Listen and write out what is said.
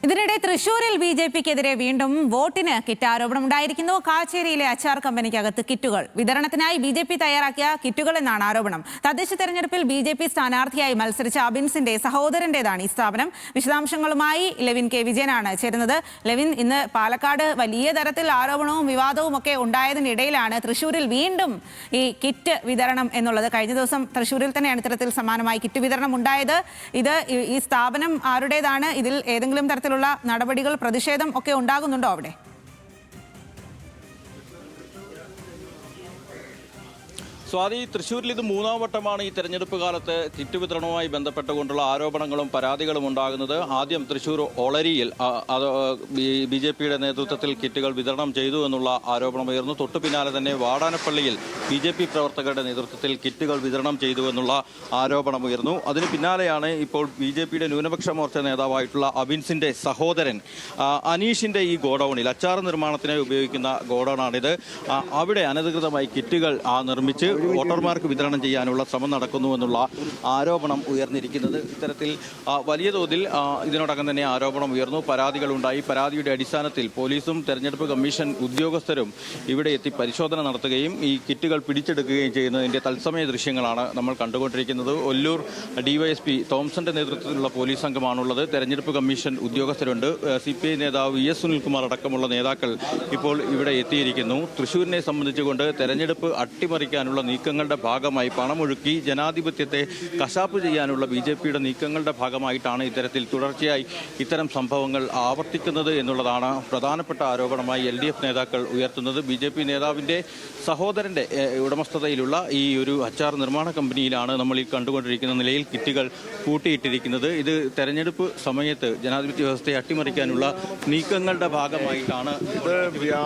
ഇതിനിടെ തൃശൂരിൽ ബിജെപിക്കെതിരെ വീണ്ടും വോട്ടിന് കിറ്റ് ആരോപണമുണ്ടായിരിക്കുന്നു. കാച്ചേരിയിലെ അച്ചാർ കമ്പനിക്കകത്ത് കിറ്റുകൾ വിതരണത്തിനായി ബിജെപി തയ്യാറാക്കിയ കിറ്റുകൾ എന്നാണ് ആരോപണം. തദ്ദേശ തെരഞ്ഞെടുപ്പിൽ ബിജെപി സ്ഥാനാർത്ഥിയായി മത്സരിച്ച അബിൻസിന്റെ സഹോദരന്റേതാണ് ഈ സ്ഥാപനം. വിശദാംശങ്ങളുമായി ലെവിൻ കെ വിജയനാണ് ചേരുന്നത്. ലെവിൻ, ഇന്ന് പാലക്കാട് വലിയ തരത്തിൽ ആരോപണവും വിവാദവും ഒക്കെ ഉണ്ടായതിനിടയിലാണ് തൃശൂരിൽ വീണ്ടും ഈ കിറ്റ് വിതരണം എന്നുള്ളത്. കഴിഞ്ഞ ദിവസം തൃശൂരിൽ തന്നെയാണ് ഇത്തരത്തിൽ സമാനമായി കിറ്റ് വിതരണം ഉണ്ടായത്. ഈ സ്ഥാപനം ആരുടേതാണ്? ഇതിൽ ഏതെങ്കിലും തരത്തിലുള്ള നടപടികൾ, പ്രതിഷേധം ഒക്കെ ഉണ്ടാകുന്നുണ്ടോ അവിടെ? സ്വാതി, തൃശ്ശൂരിൽ ഇത് മൂന്നാം വട്ടമാണ് ഈ തെരഞ്ഞെടുപ്പ് കാലത്ത് കിറ്റ് വിതരണവുമായി ബന്ധപ്പെട്ടുകൊണ്ടുള്ള ആരോപണങ്ങളും പരാതികളും ഉണ്ടാകുന്നത്. ആദ്യം തൃശ്ശൂർ ഒളരിയിൽ ബിജെപിയുടെ നേതൃത്വത്തിൽ കിറ്റുകൾ വിതരണം ചെയ്തു എന്നുള്ള ആരോപണമുയർന്നു. തൊട്ടു പിന്നാലെ തന്നെ വാടാനപ്പള്ളിയിൽ ബിജെപി പ്രവർത്തകരുടെ നേതൃത്വത്തിൽ കിറ്റുകൾ വിതരണം ചെയ്തു എന്നുള്ള ആരോപണമുയർന്നു. അതിന് പിന്നാലെയാണ് ഇപ്പോൾ ബിജെപിയുടെ ന്യൂനപക്ഷ മോർച്ച നേതാവായിട്ടുള്ള അബിൻസിന്റെ സഹോദരൻ അനീഷിന്റെ ഈ ഗോഡൌണിൽ, അച്ചാർ നിർമ്മാണത്തിനായി ഉപയോഗിക്കുന്ന ഗോഡൌണാണിത്, അവിടെ അനധികൃതമായി കിറ്റുകൾ നിർമ്മിച്ച് വോട്ടർമാർക്ക് വിതരണം ചെയ്യാനുള്ള ശ്രമം നടക്കുന്നുവെന്നുള്ള ആരോപണം ഉയർന്നിരിക്കുന്നത്. ഇത്തരത്തിൽ വലിയ തോതിൽ ഇതിനോടകം തന്നെ ആരോപണം ഉയർന്നു, പരാതികളുണ്ടായി. പരാതിയുടെ അടിസ്ഥാനത്തിൽ പോലീസും തെരഞ്ഞെടുപ്പ് കമ്മീഷൻ ഉദ്യോഗസ്ഥരും ഇവിടെ എത്തി പരിശോധന നടത്തുകയും ഈ കിറ്റുകൾ പിടിച്ചെടുക്കുകയും ചെയ്യുന്നതിന്റെ തത്സമയ ദൃശ്യങ്ങളാണ് നമ്മൾ കണ്ടുകൊണ്ടിരിക്കുന്നത്. ഒല്ലൂർ ഡിവൈഎസ്പി തോംസന്റെ നേതൃത്വത്തിലുള്ള പോലീസ് സംഘമാണുള്ളത്. തെരഞ്ഞെടുപ്പ് കമ്മീഷൻ ഉദ്യോഗസ്ഥരുണ്ട്. CPI നേതാവ് ES സുനിൽകുമാർ അടക്കമുള്ള നേതാക്കൾ ഇപ്പോൾ ഇവിടെ എത്തിയിരിക്കുന്നു. തൃശ്ശൂരിനെ സംബന്ധിച്ചുകൊണ്ട് തെരഞ്ഞെടുപ്പ് അട്ടിമറിക്കാനുള്ള നീക്കങ്ങളുടെ ഭാഗമായി, പണമൊഴുക്കി ജനാധിപത്യത്തെ കശാപ്പ് ചെയ്യാനുള്ള ബിജെപിയുടെ നീക്കങ്ങളുടെ ഭാഗമായിട്ടാണ് ഇത്തരത്തിൽ തുടർച്ചയായി ഇത്തരം സംഭവങ്ങൾ ആവർത്തിക്കുന്നത് എന്നുള്ളതാണ് പ്രധാനപ്പെട്ട ആരോപണമായി LDF നേതാക്കൾ ഉയർത്തുന്നത്. BJP നേതാവിൻ്റെ സഹോദരൻ്റെ ഉടമസ്ഥതയിലുള്ള ഈ ഒരു അച്ചാർ നിർമ്മാണ കമ്പനിയിലാണ് നമ്മൾ ഈ കണ്ടുകൊണ്ടിരിക്കുന്ന നിലയിൽ കിറ്റുകൾ കൂട്ടിയിട്ടിരിക്കുന്നത്. ഇത് തെരഞ്ഞെടുപ്പ് സമയത്ത് ജനാധിപത്യ വ്യവസ്ഥയെ അട്ടിമറിക്കാനുള്ള നീക്കങ്ങളുടെ ഭാഗമായിട്ടാണ്